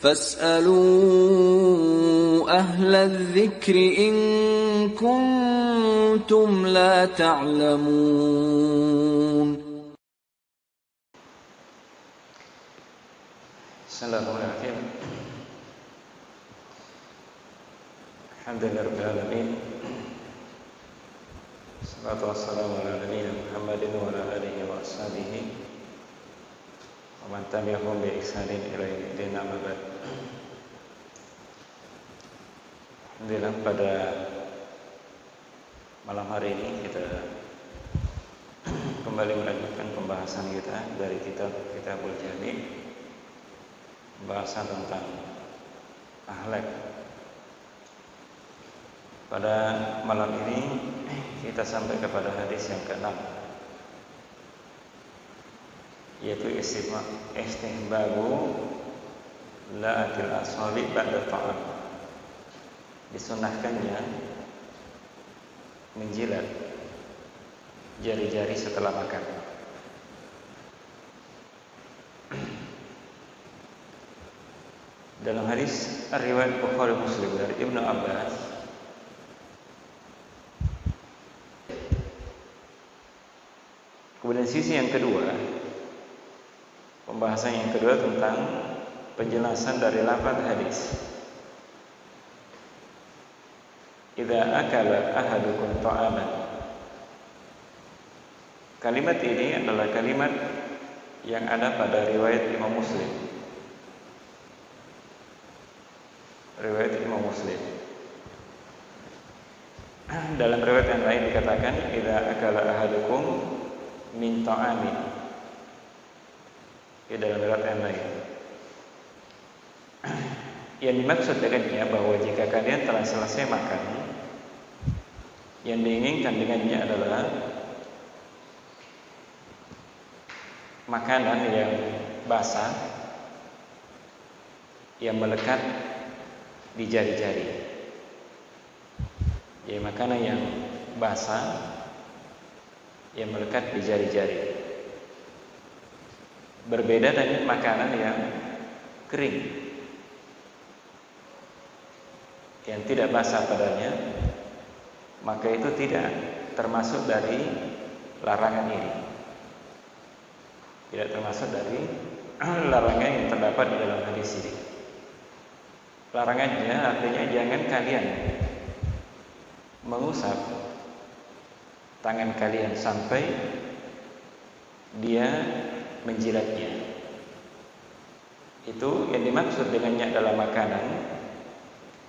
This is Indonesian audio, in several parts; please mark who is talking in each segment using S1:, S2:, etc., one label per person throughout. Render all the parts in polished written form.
S1: فاسألوا أهل الذكر إن كنتم لا تعلمون.
S2: Bismillahirrahmanirrahim. Alhamdulillahirrahmanirrahim. Salatu wassalamu ala nabiyyina Muhammadin wa ala alihi wa ashabihi wa man tabi'ahum bi ihsanin ila yaumil amma ba'd. Alhamdulillah, pada malam hari ini kita kembali melanjutkan pembahasan kita dari Kitabul Jami', pembahasan tentang akhlak. Pada malam ini kita sampai kepada hadis yang ke-6, yaitu istihbabu la'atil asabi ba'da ta'am, disunahkannya menjilat jari-jari setelah makan. Dalam hadis riwayat Bukhari Muslim dari Ibnu Abbas, kemudian sisi yang kedua, pembahasan yang kedua tentang penjelasan dari lafaz hadis. Idza akala ahadukum ta'aman. Kalimat ini adalah kalimat yang ada pada riwayat Imam Muslim. Riwayat Imam Muslim. Dalam riwayat yang lain dikatakan idza akala ahadukum min ta'amin. Ya, dalam riwayat yang lain. Yang dimaksud dengannya bahwa jika kalian telah selesai makan, yang diinginkan dengannya adalah makanan yang basah yang melekat di jari-jari. Jadi makanan yang basah yang melekat di jari-jari, berbeda dengan makanan yang kering, yang tidak basah padanya, maka itu tidak termasuk dari larangan ini. Tidak termasuk dari larangan yang terdapat di dalam hadis ini. Larangannya artinya jangan kalian mengusap tangan kalian sampai dia menjilatnya. Itu yang dimaksud dengannya adalah makanan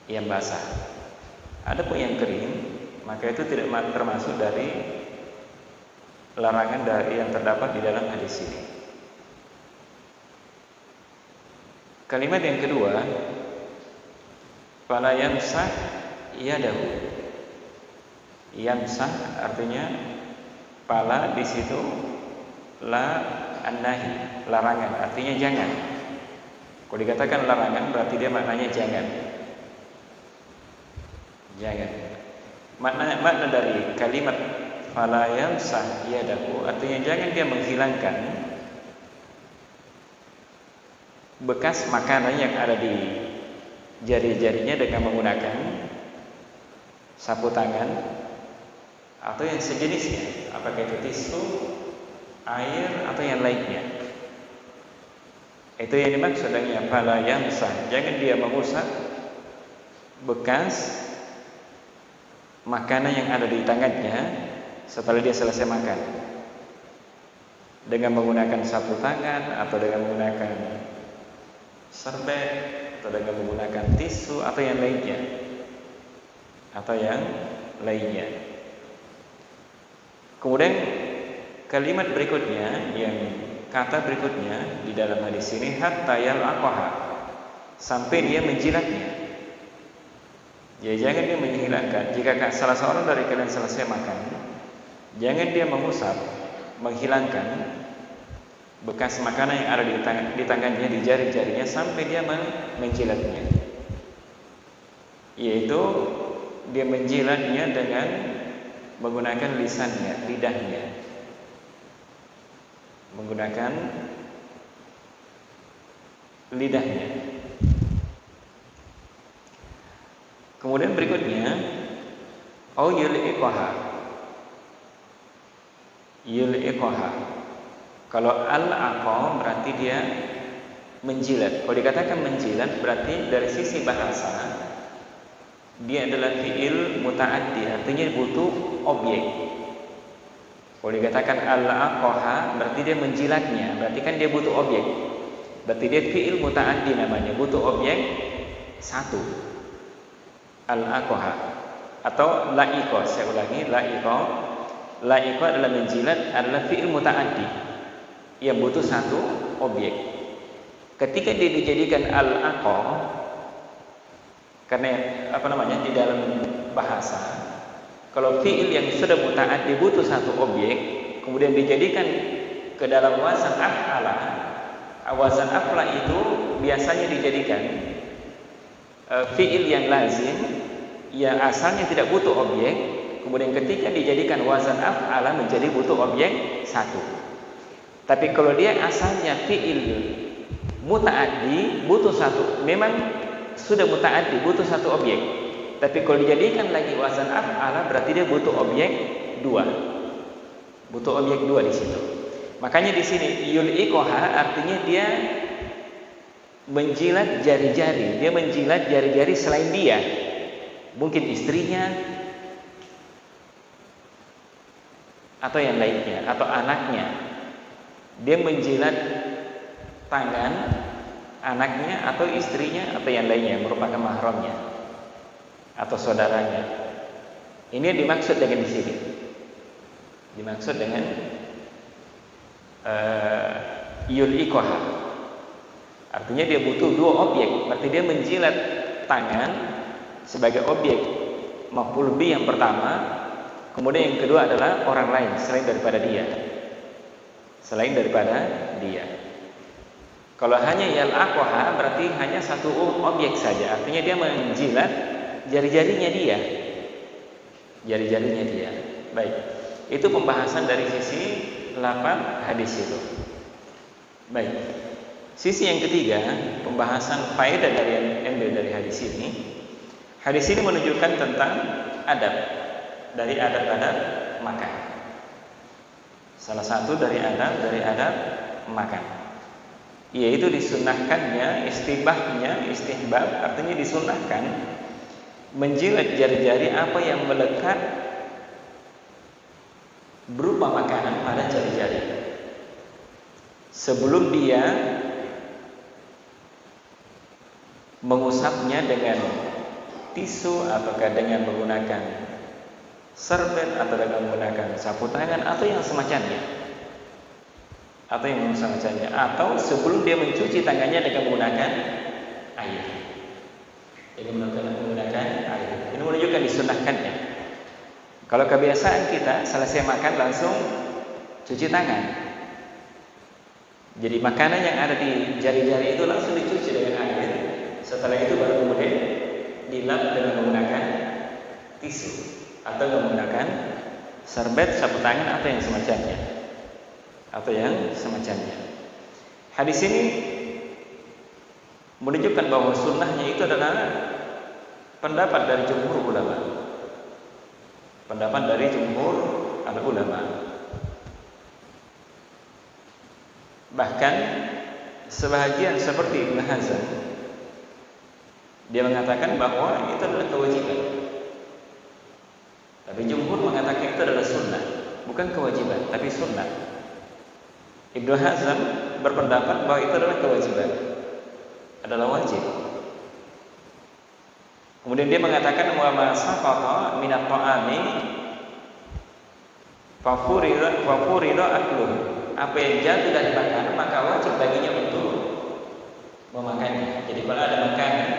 S2: yang basah. Adapun yang kering, maka itu tidak termasuk dari larangan dari yang terdapat di dalam hadis ini. Kalimat yang kedua, fala yamsah yadahu. Yamsah artinya pala di situ la an-nahi, larangan, artinya jangan. Kalau dikatakan larangan berarti dia maknanya jangan. Jangan. Makna dari kalimat fala yamsah yadahu artinya jangan dia menghilangkan bekas makanan yang ada di jari-jarinya dengan menggunakan sapu tangan atau yang sejenisnya, apakah itu tisu, air atau yang lainnya. Itu yang dimaksud dengan fala yamsah, jangan dia mengusap bekas makanan yang ada di tangannya setelah dia selesai makan dengan menggunakan sapu tangan atau dengan menggunakan serbet atau dengan menggunakan tisu atau yang lainnya. Kemudian kalimat berikutnya, yang kata berikutnya di dalam hadis ini, hatta yal'aqaha, sampai dia menjilatnya. Ya, jangan dia menghilangkan. Jika salah seorang dari kalian selesai makan, jangan dia mengusap, menghilangkan bekas makanan yang ada di tangannya, di jari-jarinya sampai dia menjilatnya. Yaitu dia menjilatnya dengan menggunakan lisannya, lidahnya, menggunakan lidahnya. berikutnya, au yul'iqaha. Yul'iqaha. Kalau al-aqa berarti dia menjilat. Kalau dikatakan menjilat berarti dari sisi bahasa dia adalah fi'il muta'addi, artinya butuh objek. Kalau dikatakan al-aqaha berarti dia menjilatnya, berarti kan dia butuh objek. Berarti dia fi'il muta'addi namanya, butuh objek satu. Al-aqaha atau la'iqa, saya ulangi, la'iqa. La'iqa adalah menjilat, adalah fi'il muta'addi yang butuh satu objek. Ketika dia dijadikan al-aqa, karena di dalam bahasa, kalau fi'il yang sudah muta'addi butuh satu objek, kemudian dijadikan ke dalam wazan af'ala, wazan af'ala itu biasanya dijadikan fi'il yang lazim, yang asalnya tidak butuh objek, kemudian ketika dijadikan wazan af'ala menjadi butuh objek satu. Tapi kalau dia asalnya fi'il muta'addi butuh satu, memang sudah muta'addi butuh satu objek. Tapi kalau dijadikan lagi wazan af'ala berarti dia butuh objek dua. Butuh objek dua di situ. Makanya di sini yul'iqaha artinya dia menjilat jari-jari. Dia menjilat jari-jari selain dia. Mungkin istrinya atau yang lainnya atau anaknya. Dia menjilat tangan anaknya atau istrinya atau yang lainnya yang merupakan mahramnya atau saudaranya. Ini yang dimaksud dengan di sini. Dimaksud dengan yul'iqaha. Artinya dia butuh dua objek. Berarti dia menjilat tangan sebagai objek maf'ul bih yang pertama. Kemudian yang kedua adalah orang lain selain daripada dia. Selain daripada dia. Kalau hanya yal'aqaha berarti hanya satu objek saja. Artinya dia menjilat jari-jarinya dia. Jari-jarinya dia. Baik. Itu pembahasan dari sisi lafaz hadis itu. Baik. Sisi yang ketiga, pembahasan faedah dari yang ambil dari hadis ini. Hadis ini menunjukkan tentang adab, dari adab-adab makan. Salah satu dari adab makan, yaitu disunnahkannya, istihbab artinya disunnahkan menjilat jari-jari apa yang melekat berupa makanan pada jari-jari sebelum dia mengusapnya dengan tisu ataukah dengan menggunakan serbet atau dengan menggunakan sapu tangan atau yang semacamnya, atau sebelum dia mencuci tangannya dengan menggunakan air. Ini menunjukkan disunahkannya. Kalau kebiasaan kita selesai makan langsung cuci tangan, jadi makanan yang ada di jari-jari itu langsung dicuci dengan air. Setelah itu baru kemudian dilap dengan menggunakan tisu atau menggunakan serbet, sapu tangan atau yang semacamnya. Hadis ini menunjukkan bahwa sunnahnya itu adalah pendapat dari jumhur ulama. Pendapat dari jumhur ulama. Bahkan sebahagian seperti Ibn Hazm, dia mengatakan bahwa itu adalah kewajiban. Tapi jumhur mengatakan itu adalah sunnah, bukan kewajiban, tapi sunnah. Ibn Hazm berpendapat bahwa itu adalah kewajiban, adalah wajib. Kemudian dia mengatakan wa ma saqata minat ta'ami fa furida akluhu. Apa yang jatuh dari makanan maka wajib baginya untuk memakannya. Jadi kalau ada makanan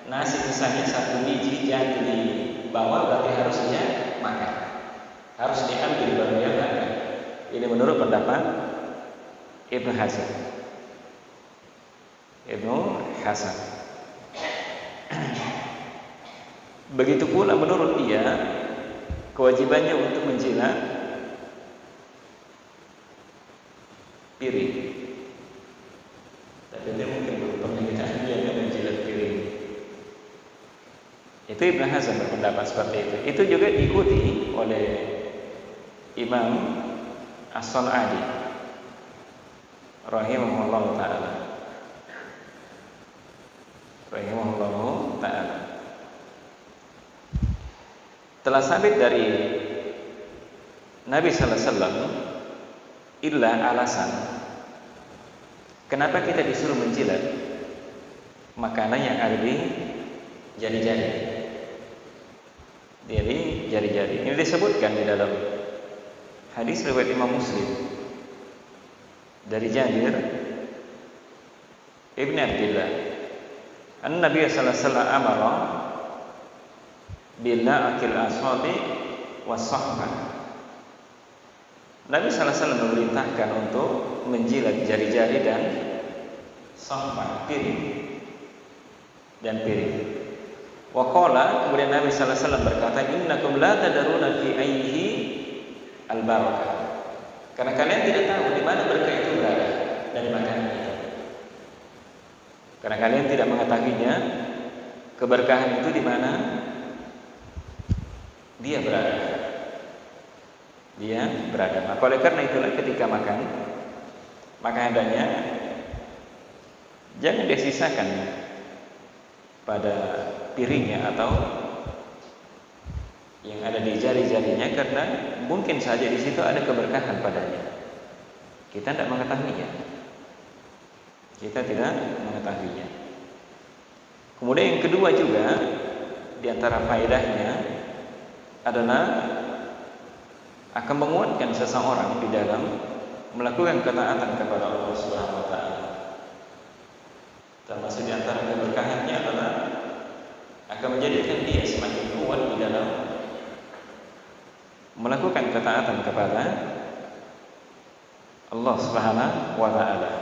S2: nasi misalnya satu biji jatuh di bawah berarti harusnya makan. Harus diambil baru dia makan. Ini menurut pendapat Ibn Hazm. Begitu pula menurut dia kewajibannya untuk menjilat piring. Tapi dia mungkin belum pernah kita yang menjilat piring. Ya Itu Ibn Hazm berpendapat seperti itu. Itu juga diikuti oleh Imam As-San'ani rahimahullahu ta'ala. Telah sabit dari Nabi sallallahu alaihi wasallam illa alasan kenapa kita disuruh menjilat makanan yang ada di jari-jari. Jadi jari-jari ini disebutkan di dalam hadis riwayat Imam Muslim dari Jabir Ibn Abdullah An-Nabi sallallahu alaihi wasallam amara bila'akil asabi was-sahbah. Nabi sallallahu alaihi wasallam memerintahkan untuk menjilat jari-jari dan sahbah, piring dan piring. Wa qala, kemudian Nabi sallallahu alaihi wasallam berkata, innakum la tadaruna fi ayyihi al-barakah. Karena kalian tidak tahu di mana berkah itu berada dari makanan itu. Karena kalian tidak mengetahuinya, keberkahan itu di mana dia berada. Dia berada. Maka oleh karena itulah ketika makan, maka hendaknya jangan disisakan pada piringnya atau yang ada di jari-jarinya, karena mungkin saja di situ ada keberkahan padanya. Kita tidak mengetahuinya. Kita tidak mengetahuinya. Kemudian yang kedua juga di antara faedahnya adalah akan menguatkan seseorang di dalam melakukan ketaatan kepada Allah Subhanahu wa taala. Termasuk di antara keberkahannya adalah akan menjadikan dia semakin kuat di dalam melakukan ketaatan kepada Allah Subhanahu wa taala.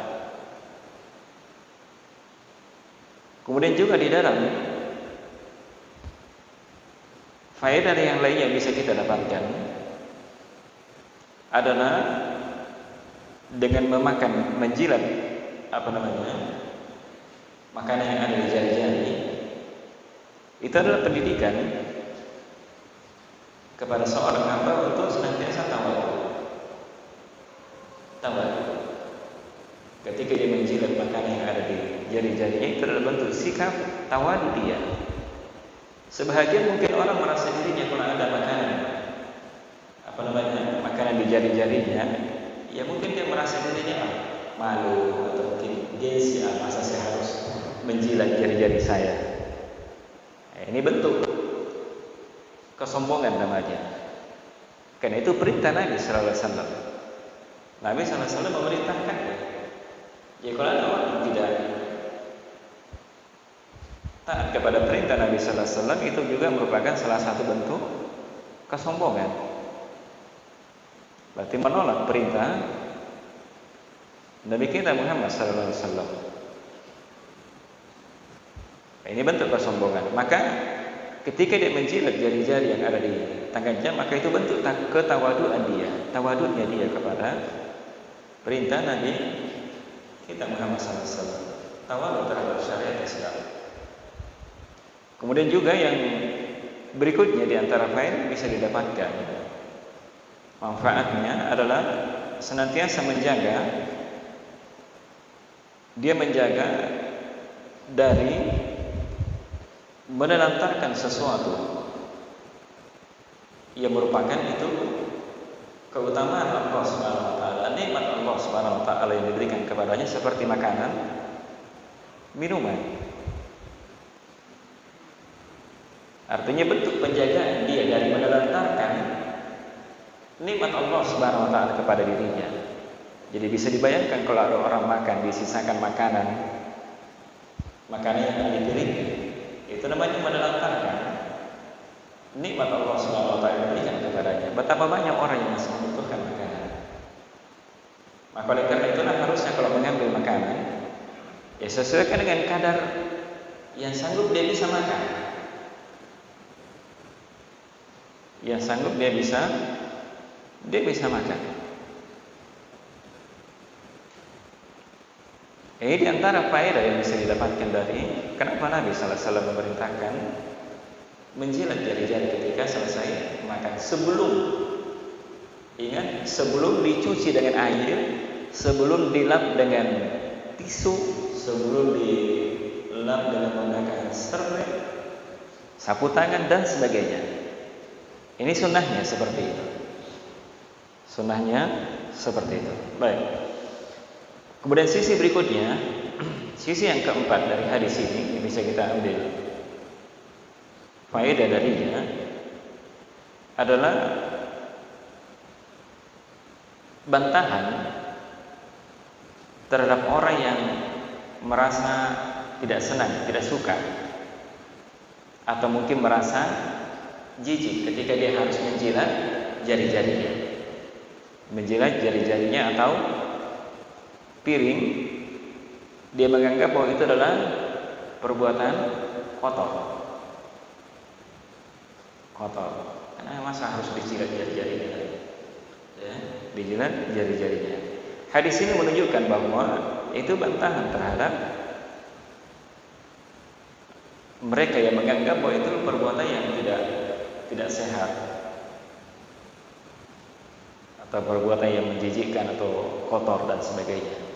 S2: Kemudian juga di dalam faedah yang lain yang bisa kita dapatkan adalah dengan menjilat makanan yang ada di jari-jari, itu adalah pendidikan kepada seorang hamba untuk senantiasa tawadu. Ketika dia menjilat makanan yang ada di jari-jarinya, itu adalah bentuk sikap tawadu dia. Sebahagian mungkin orang merasa dirinya kalau ada makanan di jari-jarinya, ya mungkin dia merasa dirinya malu atau mungkin gengsi, masa saya harus menjilat jari-jari saya. Ini bentuk kesombongan namanya. Karena itu perintah Nabi sallallahu alaihi wasallam. Nabi sallallahu alaihi wasallam memerintahkan, ya kalau ada orang tidak taat kepada perintah Nabi sallallahu alaihi wasallam, itu juga merupakan salah satu bentuk kesombongan. Berarti menolak perintah Nabi kita Muhammad sallallahu alaihi wasallam. Ini bentuk kesombongan. Maka ketika dia menjilat jari-jari yang ada di tangannya, maka itu bentuk ketawaduan dia, tawaduknya dia kepada perintah Nabi kita Muhammad sallallahu alaihi wasallam, tawaduk terhadap syariat Islam. Kemudian juga yang berikutnya di antara faedah bisa didapatkan manfaatnya adalah senantiasa menjaga dari menelantarkan sesuatu yang merupakan itu keutamaan Allah Subhanahu wa taala, nikmat Allah Subhanahu wa taala yang diberikan kepadanya seperti makanan, minuman. Artinya bentuk penjagaan dia dari menelantarkan nikmat Allah Subhanahu wa taala kepada dirinya. Jadi bisa dibayangkan kalau ada orang makan disisakan makanan yang ada di piringnya, itu namanya menelantarkan nikmat Allah Subhanahu wa taala yang diberikan kepadanya. Betapa banyak orang yang masih membutuhkan makanan. Maka oleh karena itulah harusnya kalau mengambil makanan, ya sesuaikan dengan kadar yang sanggup dia bisa makan. Yang sanggup dia bisa makan. Ini diantara faedah yang bisa didapatkan dari kenapa Nabi sallallahu alaihi wasallam memerintahkan menjilat jari-jari ketika selesai makan. Sebelum dicuci dengan air, sebelum dilap dengan tisu, sebelum dilap dengan menggunakan serbet, sapu tangan dan sebagainya. Ini sunnahnya seperti itu. Sunnahnya seperti itu. Baik. Kemudian sisi berikutnya, sisi yang keempat dari hadis ini yang bisa kita ambil faedah darinya adalah bantahan terhadap orang yang merasa tidak senang, tidak suka, atau mungkin merasa jijik ketika dia harus menjilat jari-jarinya. Menjilat jari-jarinya atau piring, dia menganggap bahwa itu adalah perbuatan kotor. Karena masa harus dijilat jari-jarinya? Ya, dijilat jari-jarinya. Hadis ini menunjukkan bahwa itu bantahan terhadap mereka yang menganggap bahwa itu perbuatan yang tidak sehat, atau perbuatan yang menjijikkan atau kotor dan sebagainya.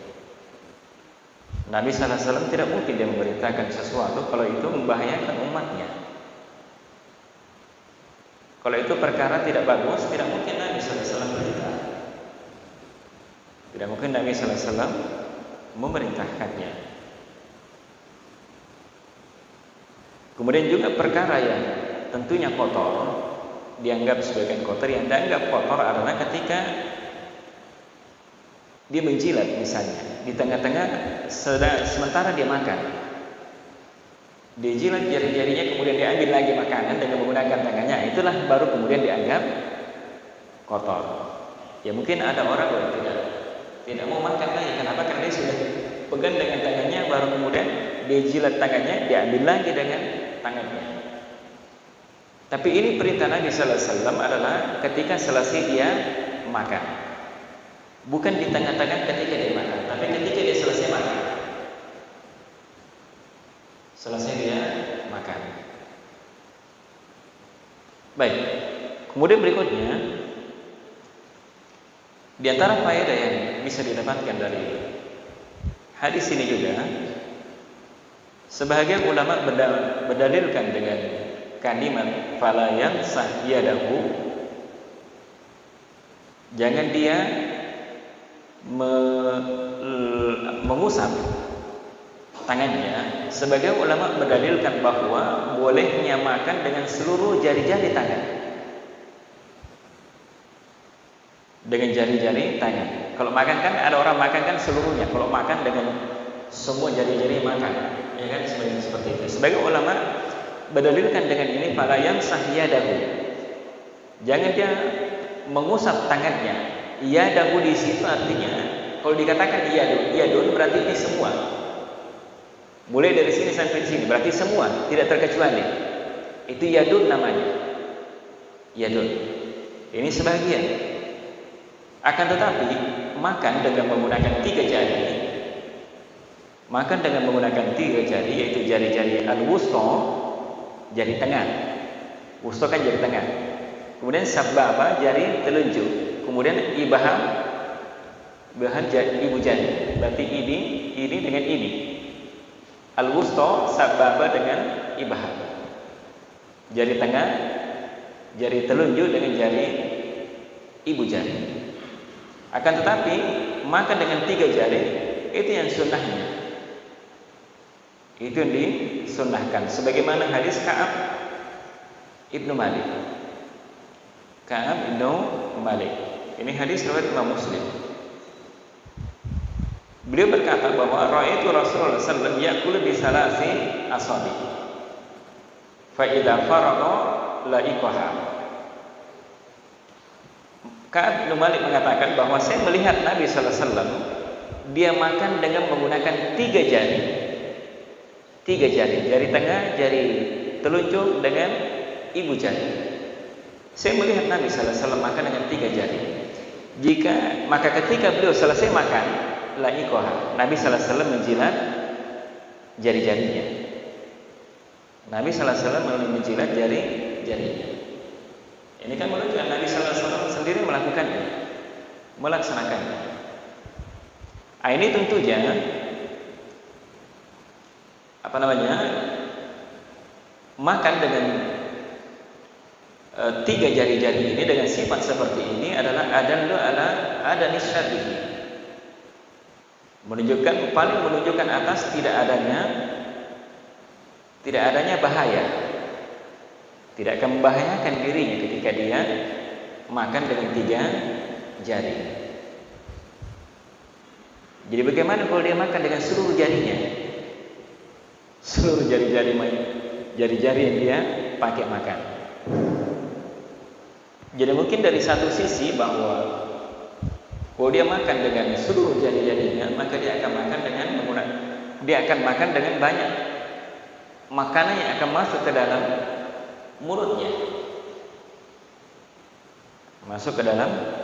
S2: Nabi SAW tidak mungkin dia memerintahkan sesuatu kalau itu membahayakan umatnya. Kalau itu perkara tidak bagus, tidak mungkin Nabi SAW perintah. Tidak mungkin Nabi SAW memerintahkannya. Kemudian juga perkara yang tentunya kotor, dianggap sebagai kotor. Yang dianggap kotor adalah ketika dia menjilat, misalnya di tengah-tengah sementara dia makan, dia jilat jari-jarinya, kemudian diambil lagi makanan dengan menggunakan tangannya, itulah baru kemudian dianggap kotor. Ya mungkin ada orang yang tidak mau makan lagi. Kenapa? Karena dia sudah pegang dengan tangannya, baru kemudian dia jilat tangannya, diambil lagi dengan tangannya. Tapi ini perintah Nabi Sallallahu Alaihi Wasallam adalah ketika selesai dia makan, bukan di tengah-tengah ketika dia makan, tapi ketika dia selesai makan. Selesai dia makan. Baik. Kemudian berikutnya, di antara faedah yang bisa didapatkan dari hadis ini juga, sebahagian ulama berdalilkan dengan kalimat fala yansah yadahu, jangan dia mengusap tangannya. Sebagai ulama berdalilkan bahwa bolehnya makan dengan seluruh jari-jari tangan, dengan jari-jari tangan. Kalau makan kan ada orang makan kan seluruhnya. Kalau makan dengan semua jari-jari makan, ya kan, seperti itu. Sebagai ulama berdalilkan dengan ini fala yansah yadahu, jangan dia mengusap tangannya. Yadahu di situ artinya, kalau dikatakan yadun berarti ini semua. Mulai dari sini sampai sini berarti semua, tidak terkecuali. Itu yadun namanya. Yadun. Ini sebagian. Akan tetapi makan dengan menggunakan 3 jari. Makan dengan menggunakan 3 jari, yaitu jari-jari al-wusta, jari tengah. Wusta kan jari tengah. Kemudian sababa, jari telunjuk. Kemudian ibham, ibu jari. Berarti ini dengan ini. Al-wusta, sababa dengan ibham. Jari tengah, jari telunjuk dengan jari ibu jari. Akan tetapi makan dengan 3 jari itu yang sunnahnya. Itu yang disunnahkan. Sebagaimana hadis Ka'ab Ibnu Malik. Ka'ab Ibnu Malik. Ini hadis riwayat Imam Muslim. Beliau berkata bahwa ra'aitu Rasulullah sallallahu alaihi wasallam ya'kulu bi salasi asabi. Fa idza faragha la'iqaha. Ka'ab bin Malik mengatakan bahwa saya melihat Nabi sallallahu alaihi wasallam dia makan dengan menggunakan 3 jari. 3 jari, jari tengah, jari telunjuk dengan ibu jari. Saya melihat Nabi sallallahu alaihi wasallam makan dengan 3 jari. Maka ketika beliau selesai makan, la'iqaha, Nabi sallallahu alaihi wasallam menjilat jari-jarinya. Nabi sallallahu alaihi wasallam menjilat jari-jarinya. Ini kan menunjukkan Nabi sallallahu alaihi wasallam sendiri melakukannya, melaksanakannya. Ini tentunya makan dengan 3 jari-jari ini dengan sifat seperti ini adalah ada nisyabihi, paling menunjukkan atas tidak adanya bahaya, tidak akan membahayakan dirinya ketika dia makan dengan 3 jari. Jadi bagaimana kalau dia makan dengan seluruh jarinya, seluruh jari-jari yang dia pakai makan? Jadi mungkin dari satu sisi bahwa kalau dia makan dengan seluruh jari-jarinya, maka dia akan makan dengan banyak makanan yang akan masuk ke dalam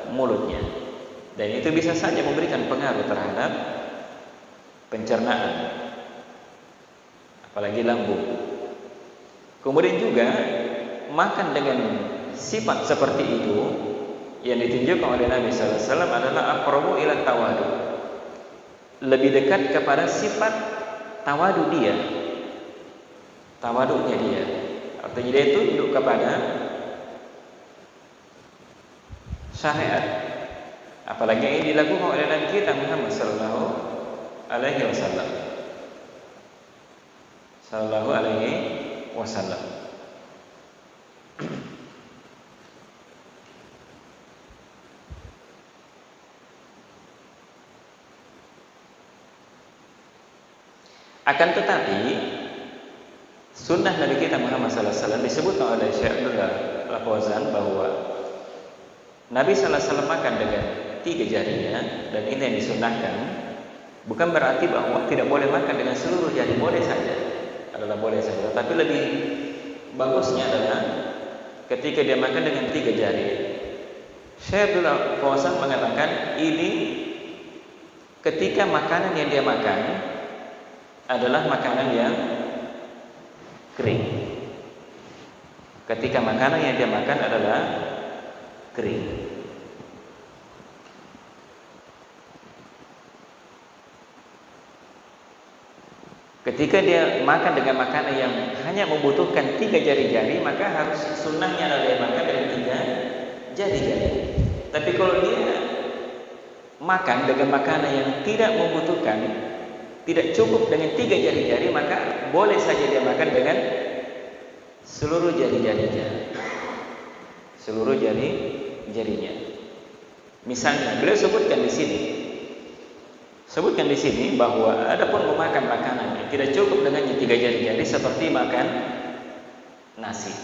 S2: mulutnya, dan itu bisa saja memberikan pengaruh terhadap pencernaan, apalagi lambung. Kemudian juga makan dengan sifat seperti itu yang ditunjukkan oleh Nabi sallallahu alaihi wasallam adalah aqrabu ila tawadu, lebih dekat kepada sifat tawadunya dia. Artinya dia itu tunduk kepada syariat, apalagi ini dilakukan oleh Nabi kita Muhammad sallallahu alaihi wasallam. Akan tetapi sunnah Nabi kita Muhammad sallallahu alaihi wasallam disebutkan oleh Syekh Abdullah Al-Fauzan bahwa Nabi sallallahu alaihi wasallam makan dengan 3 jarinya, dan ini yang disunnahkan. Bukan berarti bahwa tidak boleh makan dengan seluruh jari, boleh saja, tapi lebih bagusnya adalah ketika dia makan dengan 3 jari. Syekh Abdullah Al-Fauzan mengatakan ini ketika makanan yang dia makan adalah makanan yang kering. Ketika makanan yang dia makan adalah kering. Ketika dia makan dengan makanan yang hanya membutuhkan 3 jari-jari, maka harus sunnahnya adalah dia makan dengan 3 jari-jari. Tapi kalau dia makan dengan makanan yang tidak membutuhkan, tidak cukup dengan 3 jari-jari, maka boleh saja dia makan dengan seluruh jari-jarinya. Misalnya, beliau sebutkan di sini bahwa adapun memakan makanan yang tidak cukup dengannya 3 jari-jari seperti makan nasi.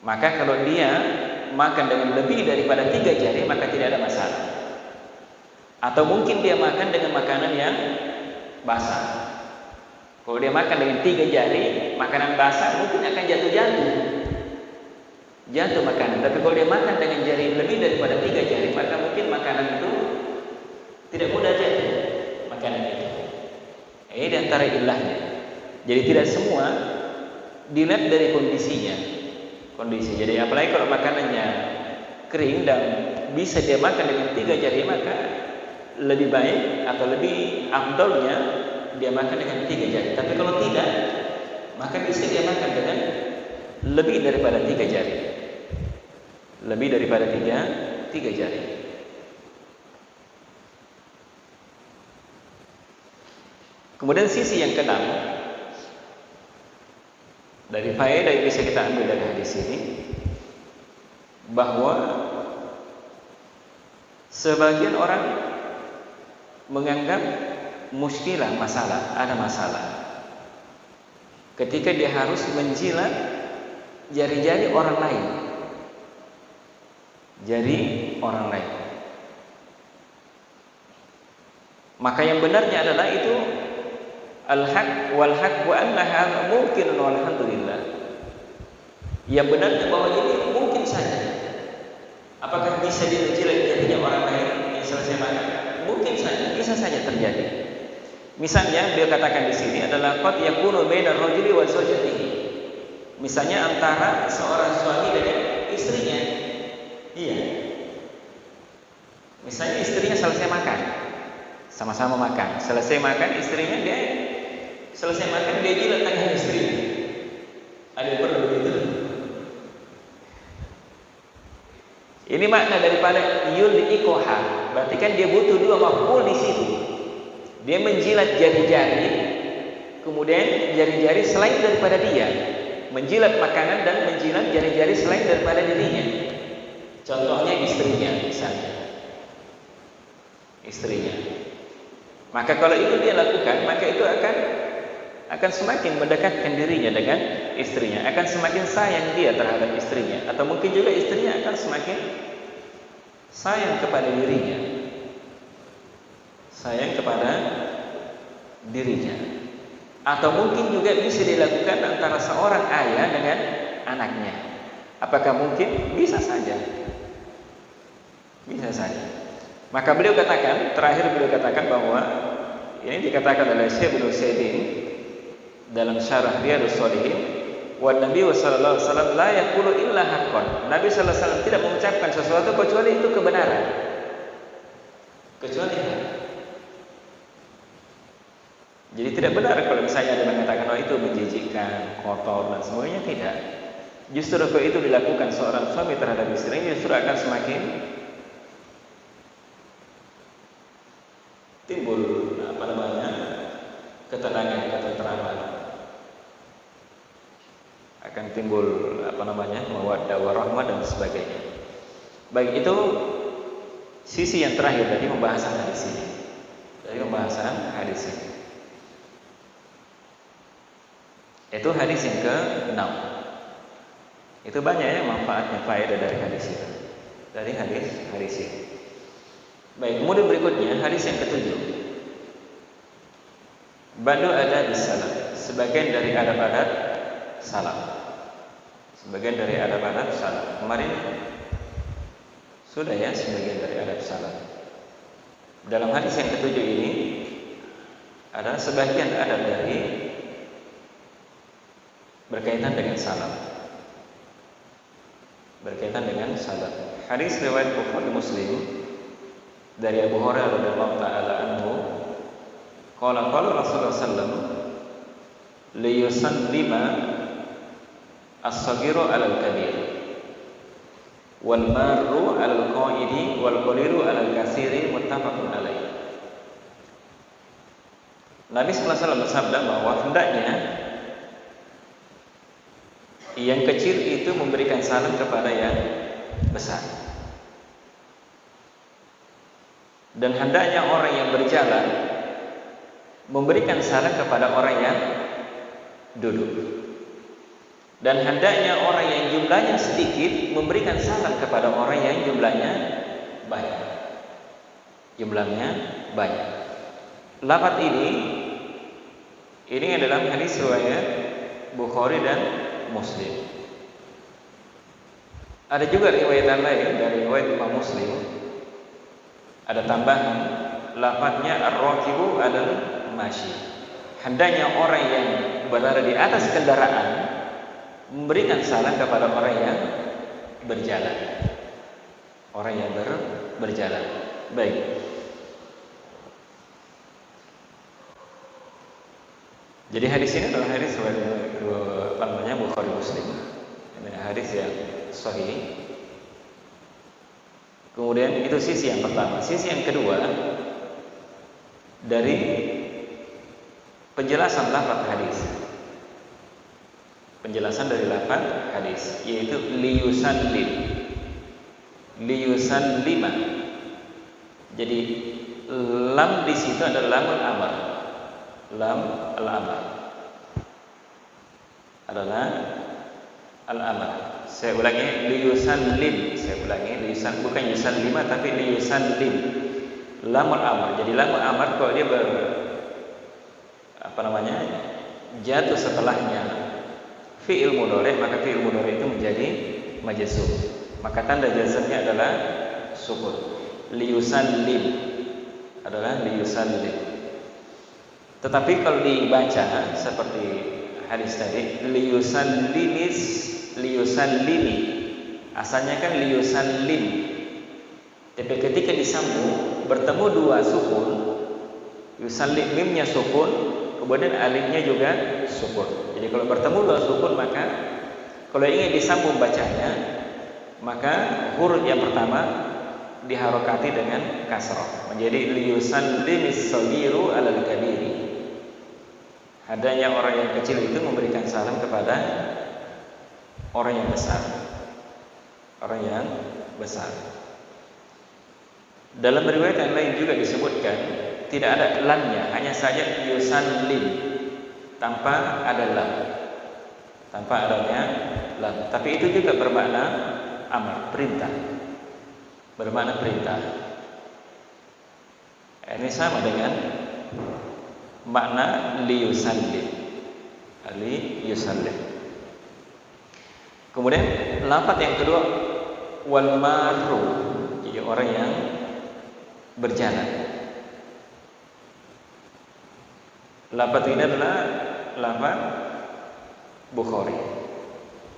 S2: Maka kalau dia makan dengan lebih daripada 3 jari, maka tidak ada masalah. Atau mungkin dia makan dengan makanan yang basah. Kalau dia makan dengan 3 jari, makanan basah mungkin akan jatuh makanan. Tapi kalau dia makan dengan jari lebih daripada 3 jari, maka mungkin makanan itu tidak mudah jatuh makanan itu. Ini di antara ilahnya. Jadi tidak semua dilihat dari kondisi. Jadi apalagi kalau makanannya kering dan bisa dia makan dengan 3 jari, maka lebih baik atau lebih afdalnya dia makan dengan 3 jari. Tapi kalau tidak, maka bisa dia makan dengan lebih daripada 3 jari. Kemudian sisi yang keenam dari faedah yang bisa kita ambil dari hadis ini, bahwa sebagian orang menganggap ada masalah ketika dia harus menjilat jari-jari orang lain. Maka yang benarnya adalah itu al-haq wal haq wa annaha mungkin walhamdulillah. Yang benarnya bahwa ini mungkin saja. Apakah bisa dijilat jarinya orang lain yang selesai makan? Mungkin saja, bisa saja terjadi. Misalnya beliau katakan di sini adalah qad yakunu bainar rajuli wa zawjatihi. Misalnya antara seorang suami dengan istrinya. Iya. Misalnya istrinya selesai makan, sama-sama makan. Selesai makan istrinya dia selesai makan dia jilat tangan istrinya. Ada yang perlu begitu? Ini makna daripada yul'iqoha. Berarti kan dia butuh dua maf'ul di situ. Dia menjilat jari-jari, kemudian jari-jari selain daripada dia, menjilat makanan dan menjilat jari-jari selain daripada dirinya. Contohnya istrinya misalnya. Istrinya. Maka kalau itu dia lakukan, maka itu akan semakin mendekatkan dirinya dengan istrinya, akan semakin sayang dia terhadap istrinya, atau mungkin juga istrinya akan semakin sayang kepada dirinya, sayang kepada dirinya. Atau mungkin juga bisa dilakukan antara seorang ayah dengan anaknya. Apakah mungkin? Bisa saja. Bisa saja. Maka beliau katakan, terakhir beliau katakan bahwa ini dikatakan oleh Syekh Ibnu Utsaimin dalam syarah Riyadhus Shalihin, wa Nabi sallallahu alaihi wasallam la yaqulu illa haqqan. Nabi sallallahu alaihi wasallam tidak mengucapkan sesuatu kecuali itu kebenaran. Kecuali itu. Jadi tidak benar kalau misalnya ada mengatakan oh itu menjijikkan, kotor dan semuanya, tidak. Justru kalau itu dilakukan seorang suami terhadap istrinya justru akan semakin timbul ketenangan, ketenteraman. Akan timbul mawaddah warahmah dan sebagainya. Baik, itu sisi yang terakhir dari pembahasan hadis ini. Dari pembahasan hadis ini. Itu hadis yang ke-6. Itu banyak ya manfaatnya, faedah dari hadis itu. Dari hadis ini. Baik, kemudian berikutnya hadis yang ke-7. Ba'du adab salam. Sebagian dari adab-adab salam. Sebagian dari adab-adab salam. Kemarin sudah ya sebagian dari adab salam. Dalam hadis yang ke-7 ini adalah sebagian adab dari berkaitan dengan salam. Berkaitan dengan salam. Hadis riwayat Bukhari Muslim dari Abu Hurairah radhiyallahu taala anhu, qala Rasulullah sallallahu alaihi wasallam li yusallima as-saghiru 'alal kabir wal marru 'alal qa'idi wal qalilu 'alal katsiri, muttafaqun alaih. Nabi sallallahu alaihi wasallam bersabda bahwa hendaknya yang kecil itu memberikan salam kepada yang besar. Dan hendaknya orang yang berjalan memberikan salam kepada orang yang duduk. Dan hendaknya orang yang jumlahnya sedikit memberikan salam kepada orang yang jumlahnya banyak. Jumlahnya banyak. Lafaz ini adalah hadis riwayat Bukhari dan Muslim. Ada juga riwayat lain dari riwayat Imam Muslim. Ada tambahan lafaznya ar-rakibu al-mashi. Hendaknya orang yang berada di atas kendaraan memberikan salam kepada orang yang berjalan. Orang yang berjalan. Baik. Jadi hadis ini adalah hadis Bukhari Muslim. Ini hadis yang sahih. Kemudian itu sisi yang pertama. Sisi yang kedua dari penjelasan lafaz hadis. Penjelasan dari lafaz hadis yaitu liyusallim. Liyusallima. Jadi lam di situ adalah lamul amr. Lam al-amr adalah al-amr. Saya ulangi, liyusallim. Saya ulangi, bukan yusallima tapi liyusallim. Lamul amr. Jadi lamul amr kalau dia jatuh setelahnya fi'il mudhari', maka fi'il mudhari' itu menjadi majzum. Maka tanda jazmnya adalah sukun. Liyusallim adalah liyusallim. Tetapi kalau dibaca seperti hadis tadi, liyusallimi, asalnya kan liyusallim. Tapi ketika disambung bertemu dua sukun, yusallim, mimnya sukun, kemudian alifnya juga sukun. Jadi kalau bertemu dua sukun, maka kalau ingin disambung bacanya, maka huruf yang pertama diharokati dengan kasrah, menjadi liyusallimis saghiru alal kabiri. Adanya orang yang kecil itu memberikan salam kepada orang yang besar. Orang yang besar. Dalam riwayat yang lain juga disebutkan tidak ada lamnya, hanya saja yusallim tanpa ada lam, tanpa adanya lam. Tapi itu juga bermakna amar, perintah, bermakna perintah. Ini sama dengan makna liyusallim, liyusallim. Kemudian lafaz yang kedua, wal maru, jadi orang yang berjalan. Lafaz ini adalah lafaz Bukhari.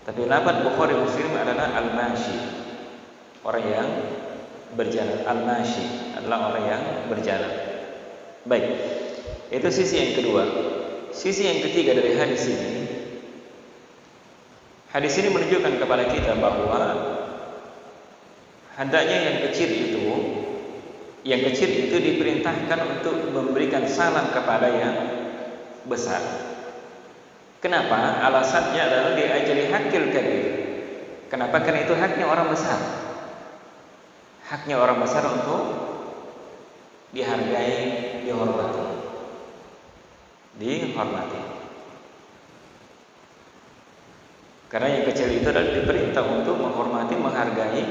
S2: Tapi lafaz Bukhari Muslim adalah al-mashi, orang yang berjalan. Al-mashi adalah orang yang berjalan. Baik, itu sisi yang kedua. Sisi yang ketiga dari hadis ini, hadis ini menunjukkan kepada kita bahwa hendaknya yang kecil itu diperintahkan untuk memberikan salam kepada yang besar. Kenapa? Alasannya adalah diajari hakil kabir. Kenapa? Karena itu haknya orang besar. Haknya orang besar untuk dihargai, dihormati. Karena yang kecil itu adalah diperintah untuk menghormati, menghargai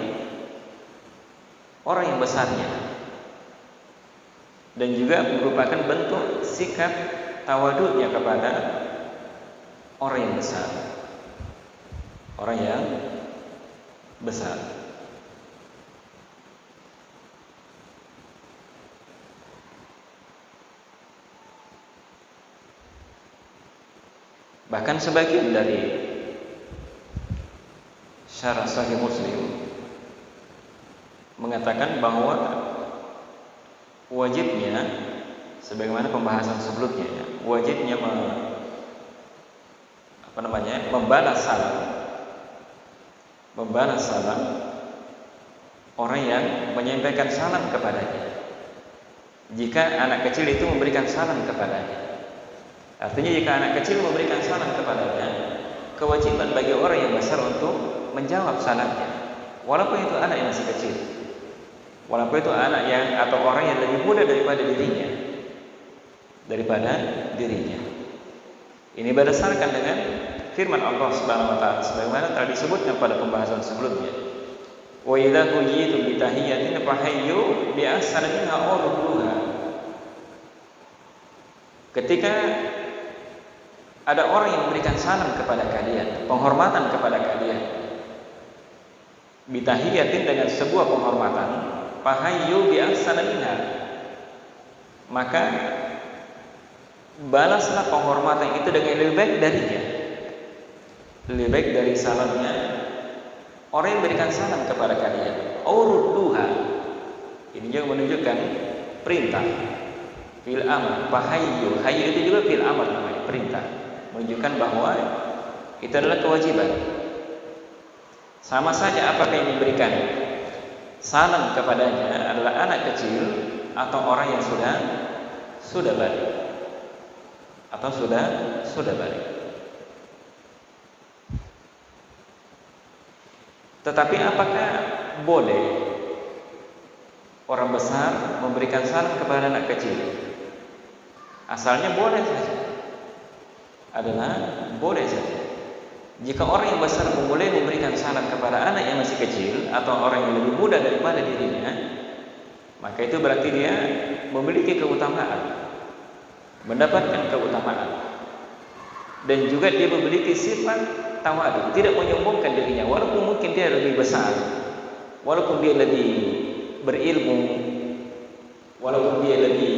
S2: orang yang besarnya, dan juga merupakan bentuk sikap tawaduknya kepada orang yang besar, orang yang besar. Bahkan sebagian dari syarah Sahih Muslim mengatakan bahwa wajibnya, sebagaimana pembahasan sebelumnya, wajibnya membalas salam orang yang menyampaikan salam kepadanya. Jika anak kecil itu memberikan salam kepadanya, artinya jika anak kecil memberikan salam kepadanya, kewajiban bagi orang yang besar untuk menjawab salamnya, walaupun itu anak yang masih kecil, walaupun itu anak yang atau orang yang lebih muda daripada dirinya. Ini berdasarkan dengan firman Allah Subhanahu wa taala sebagaimana telah disebutkan pada pembahasan sebelumnya. Wa idza huyitum bi tahiyyatin fahayyu bi ahsani minha aw rudduha. Ketika ada orang yang memberikan salam kepada kalian, penghormatan kepada kalian, bi tahiyyatin, dengan sebuah penghormatan, fahayyu bi ahsani minha, maka balaslah penghormatan itu dengan lebih baik darinya, lebih baik dari salamnya orang yang berikan salam kepada kalian. Urudduha, ini juga menunjukkan perintah fil amr. Fahayyu, hayyu itu juga fil amr, namanya perintah, menunjukkan bahwa itu adalah kewajiban. Sama saja apakah yang diberikan salam kepadanya adalah anak kecil atau orang yang sudah balik atau sudah balik. Tetapi apakah boleh orang besar memberikan salam kepada anak kecil? Asalnya boleh saja, adalah boleh saja. Jika orang yang besar boleh memberikan salam kepada anak yang masih kecil atau orang yang lebih muda daripada dirinya, maka itu berarti dia memiliki keutamaan, mendapatkan keutamaan, dan juga dia memiliki sifat tawadu, tidak menyombongkan dirinya, walaupun mungkin dia lebih besar, walaupun dia lebih berilmu, walaupun dia lebih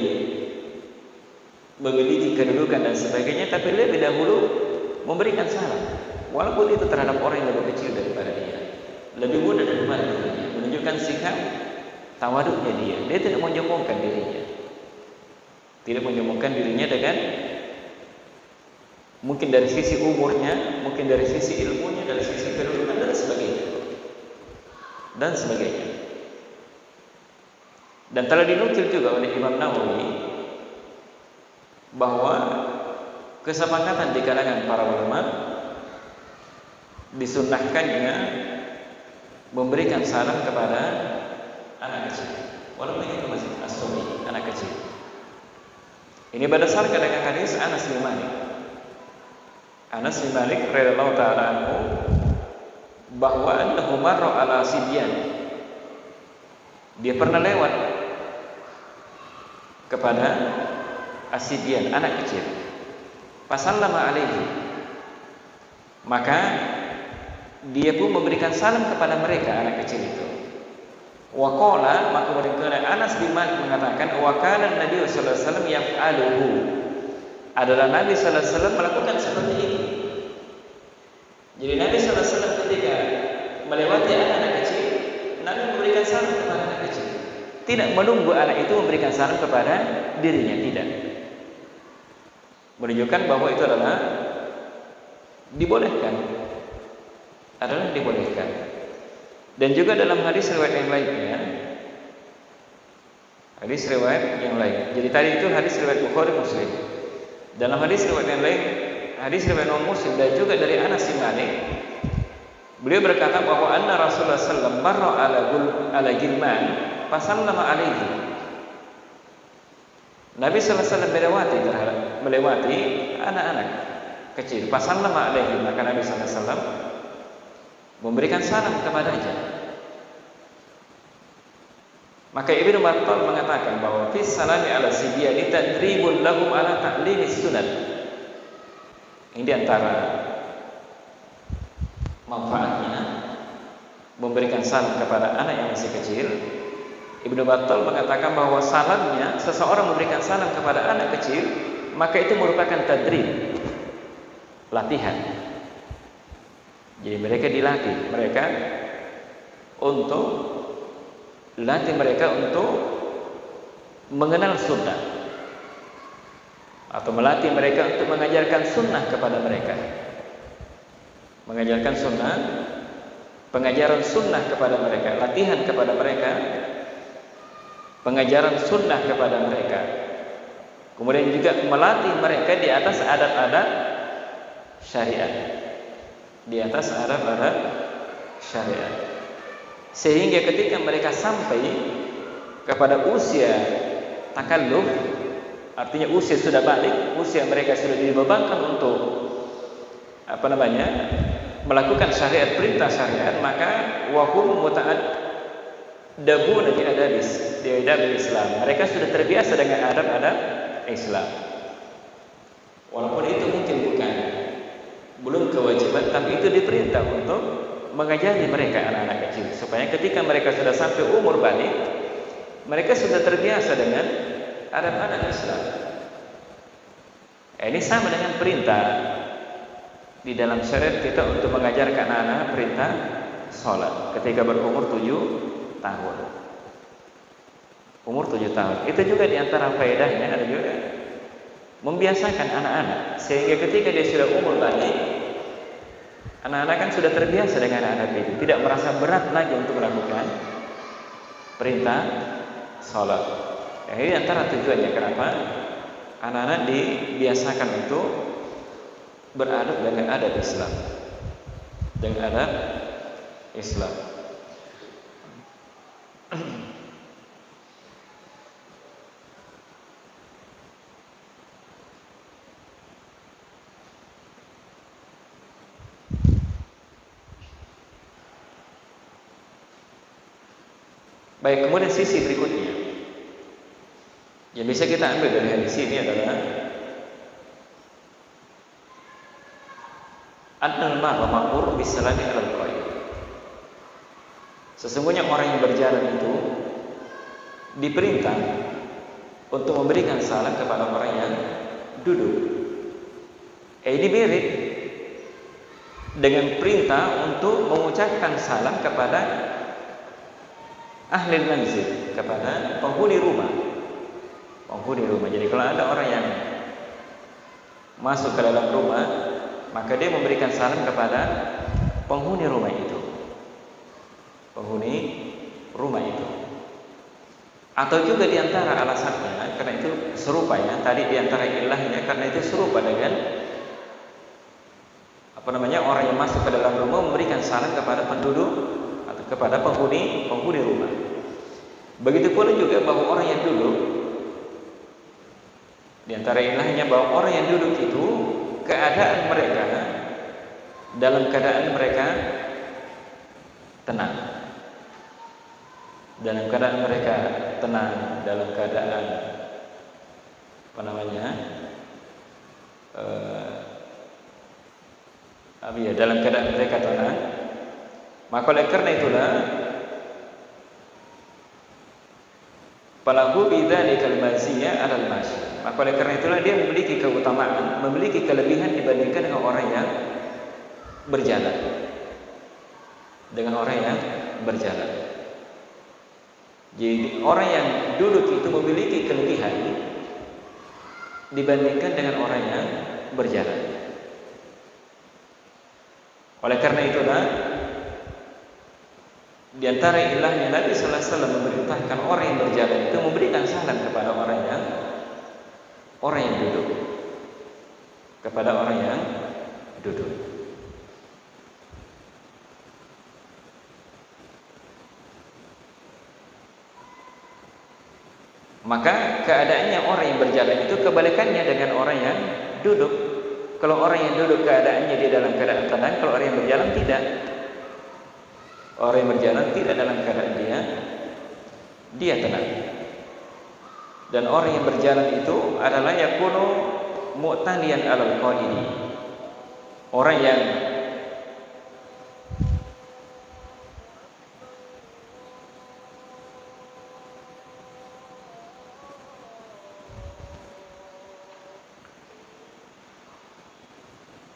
S2: memiliki kedudukan dan sebagainya, tapi lebih dahulu memberikan salam, walaupun itu terhadap orang yang lebih kecil daripada dia, lebih muda daripada dirinya, menunjukkan sikap tawaduknya dia. Dia tidak menyombongkan dirinya, dengan mungkin dari sisi umurnya, mungkin dari sisi ilmunya, dari sisi kedudukan dan sebagainya. Dan telah dinukil juga oleh Imam Nawawi bahwa kesepakatan di kalangan para ulama disunnahkannya memberikan salam kepada anak kecil, walaupun itu masih as-sabi, anak kecil. Ini berdasarkan dengan hadis Anas bin Malik. Anas bin Malik radhiyallahu taala anhu bahwa annahu marra ala sibyan. Dia pernah lewat kepada asibyan, anak kecil. Fasallama alaihi. Maka dia pun memberikan salam kepada mereka, anak kecil itu. Wa qala, maka Anas bin Malik mengatakan wa kana Nabi sallallahu alaihi wasallam yaf'aluhu. Adalah Nabi sallallahu alaihi wasallam melakukan seperti ini. Jadi Nabi sallallahu alaihi wasallam ketika melewati anak kecil, Nabi memberikan salam kepada anak kecil. Tidak menunggu anak itu memberikan salam kepada dirinya, tidak. Menunjukkan bahwa itu adalah dibolehkan. Dan juga dalam hadis riwayat yang lainnya, jadi tadi itu hadis riwayat Bukhari Muslim. Dalam hadis riwayat yang lain, hadis riwayat Muslim dan juga dari Anas bin Malik, beliau berkata bahwa anna Rasulullah sallallahu alaihi wasallam marra ala gilman fasallama alaihi. Nabi sallallahu alaihi wasallam melewati anak-anak kecil, fasallama alaihi, maka Nabi sallallahu alaihi wasallam memberikan salam kepadanya. Maka Ibnu Battal mengatakan bahwa fi salami ala sibyani tadribun lahum ala ta'limis sunnah. Ini di antara manfaatnya memberikan salam kepada anak yang masih kecil. Ibnu Battal mengatakan bahwa salamnya, seseorang memberikan salam kepada anak kecil, maka itu merupakan tadrib, latihan. Jadi mereka dilatih, untuk mengenal sunnah, atau melatih mereka untuk mengajarkan sunnah kepada mereka, pengajaran sunnah kepada mereka, latihan kepada mereka, pengajaran sunnah kepada mereka. Kemudian juga melatih mereka di atas adat-adat syariat. Sehingga ketika mereka sampai kepada usia takalluf, artinya usia sudah balik, usia mereka sudah dibebankan untuk melakukan syariat, perintah syariat, maka wahum muta'addabuna bi adabil Islam. Mereka sudah terbiasa dengan adab-adab Islam. Walaupun itu mungkin belum kewajiban, tapi itu diperintah untuk mengajari mereka anak-anak kecil, supaya ketika mereka sudah sampai umur balik, mereka sudah terbiasa dengan adab-adab Islam. Ini sama dengan perintah di dalam syariat kita untuk mengajarkan anak-anak perintah sholat ketika berumur 7 tahun. Umur 7 tahun. Itu juga di antara faedahnya ada juga membiasakan anak-anak, sehingga ketika dia sudah umur balik, anak-anak kan sudah terbiasa dengan adab itu, tidak merasa berat lagi untuk melakukan perintah sholat. Ini antara tujuannya kenapa anak-anak dibiasakan untuk beradab dengan adab Islam, Baik, kemudian sisi berikutnya yang bisa kita ambil dari hadis ini adalah annal mar'a ma'mur bisalami alal qaid. Sesungguhnya orang yang berjalan itu diperintah untuk memberikan salam kepada orang yang duduk. Ini mirip dengan perintah untuk mengucapkan salam kepada ahli manzil, kepada penghuni rumah. Penghuni rumah. Jadi kalau ada orang yang masuk ke dalam rumah, maka dia memberikan salam kepada penghuni rumah itu. Penghuni rumah itu. Atau juga diantara alasannya, karena itu serupa ya, tadi diantara ilahnya, karena itu serupa dengan orang yang masuk ke dalam rumah memberikan salam kepada penduduk atau kepada penghuni rumah. Begitu pula juga bahwa orang yang duduk, diantara ilahnya bahwa orang yang duduk itu keadaan mereka dalam keadaan mereka tenang. Dalam keadaan mereka tenang, dalam keadaan dalam keadaan mereka tenang. Maka oleh karena itulah falahu bidzalikal maziyya 'alal masyi. Maka oleh karena itulah dia memiliki keutamaan, memiliki kelebihan dibandingkan dengan orang yang berjalan. Dengan orang yang berjalan. Jadi orang yang duduk itu memiliki kelebihan dibandingkan dengan orang yang berjalan. Oleh karena itulah di antara ilahnya Nabi sallallahu alaihi wasallam memerintahkan orang yang berjalan itu memberikan salam kepada orang yang duduk. Kepada orang yang duduk. Maka keadaannya orang yang berjalan itu kebalikannya dengan orang yang duduk. Kalau orang yang duduk keadaannya dia dalam keadaan tenang, kalau orang yang berjalan tidak. Orang yang berjalan tidak dalam keadaan dia tenang. Dan orang yang berjalan itu adalah yakunu mu'taliyan 'alal qa'idi. Orang yang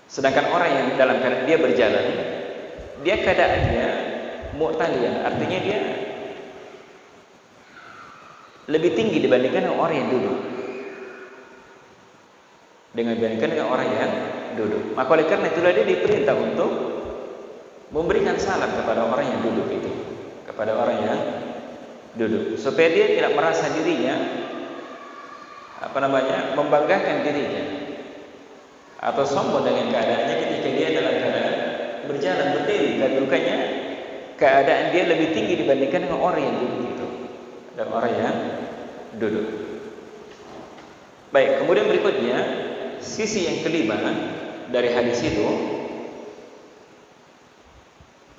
S2: sedangkan orang yang dalam keadaan dia berjalan, dia keadaannya mu'taliyan, artinya dia lebih tinggi dibandingkan dengan orang yang duduk. Dibandingkan dengan orang yang duduk. Maka oleh karena itulah dia diperintah untuk memberikan salam kepada orang yang duduk itu, kepada orang yang duduk, supaya dia tidak merasa dirinya membanggakan dirinya atau sombong dengan keadaannya ketika dia dalam keadaan berjalan berdiri. Kedudukannya, keadaan dia lebih tinggi dibandingkan dengan orang yang duduk itu, dan orang yang duduk. Baik, kemudian berikutnya sisi yang kelima dari hadis itu.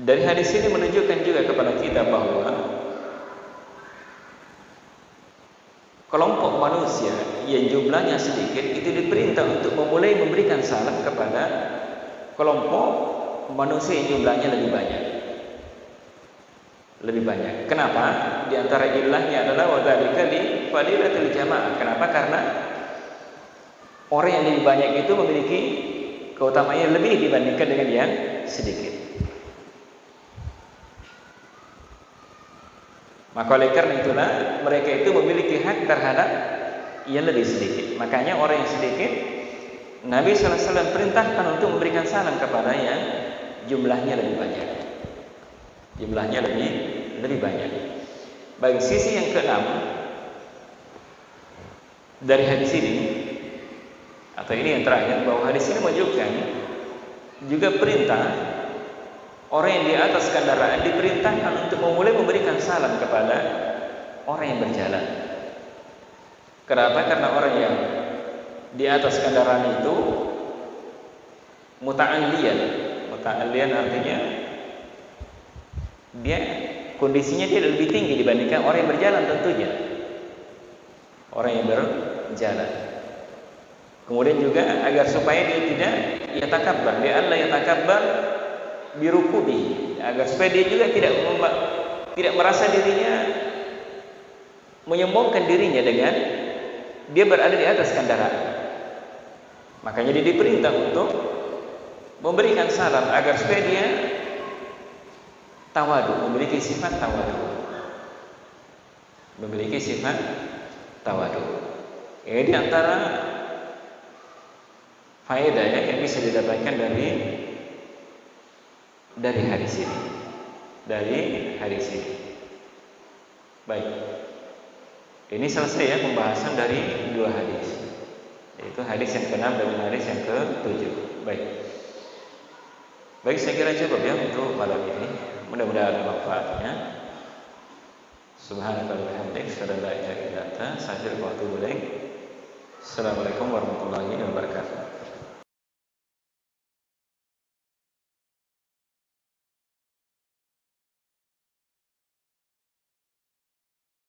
S2: Dari hadis ini menunjukkan juga kepada kita bahwa kelompok manusia yang jumlahnya sedikit itu diperintah untuk memulai memberikan salam kepada kelompok manusia yang jumlahnya lebih banyak. Lebih banyak. Kenapa? Di antara ilahnya adalah wadzalika li fadilatil jamaah. Kenapa? Karena orang yang lebih banyak itu memiliki keutamaan yang lebih dibandingkan dengan yang sedikit. Maka oleh karena itulah mereka itu memiliki hak terhadap yang lebih sedikit. Makanya orang yang sedikit Nabi sallallahu alaihi wasallam perintahkan untuk memberikan salam kepada yang jumlahnya lebih banyak. Jumlahnya lebih banyak. Bagi sisi yang keenam dari hadis ini, atau ini yang terakhir, bahwa hadis ini menunjukkan juga perintah orang yang di atas kendaraan diperintahkan untuk memulai memberikan salam kepada orang yang berjalan. Kenapa? Karena orang yang di atas kendaraan itu muta'alliyan. Muta'alliyan artinya dia kondisinya dia lebih tinggi dibandingkan orang yang berjalan tentunya. Orang yang berjalan. Kemudian juga agar supaya dia tidak yatakabbar, dia Allah yatakabbar birukubi, agar supaya dia juga tidak merasa dirinya menyombongkan dirinya dengan dia berada di atas kendaraan. Makanya dia diperintah untuk memberikan salam agar supaya dia tawadu, memiliki sifat tawadu. Memiliki sifat tawadu. Ini di antara faedah yang bisa didapatkan dari hadis ini. Dari hadis ini. Baik. Ini selesai ya pembahasan dari dua hadis. Yaitu hadis yang ke-6 dan hadis yang ke-7. Baik. Baik, saya kira cukup ya untuk malam ini. Mudah-mudahan ada manfaatnya. Subhanakallahumma wa bihamdika asyhadu an la ilaha illa anta astaghfiruka wa atubu ilaik. Assalamualaikum warahmatullahi wabarakatuh.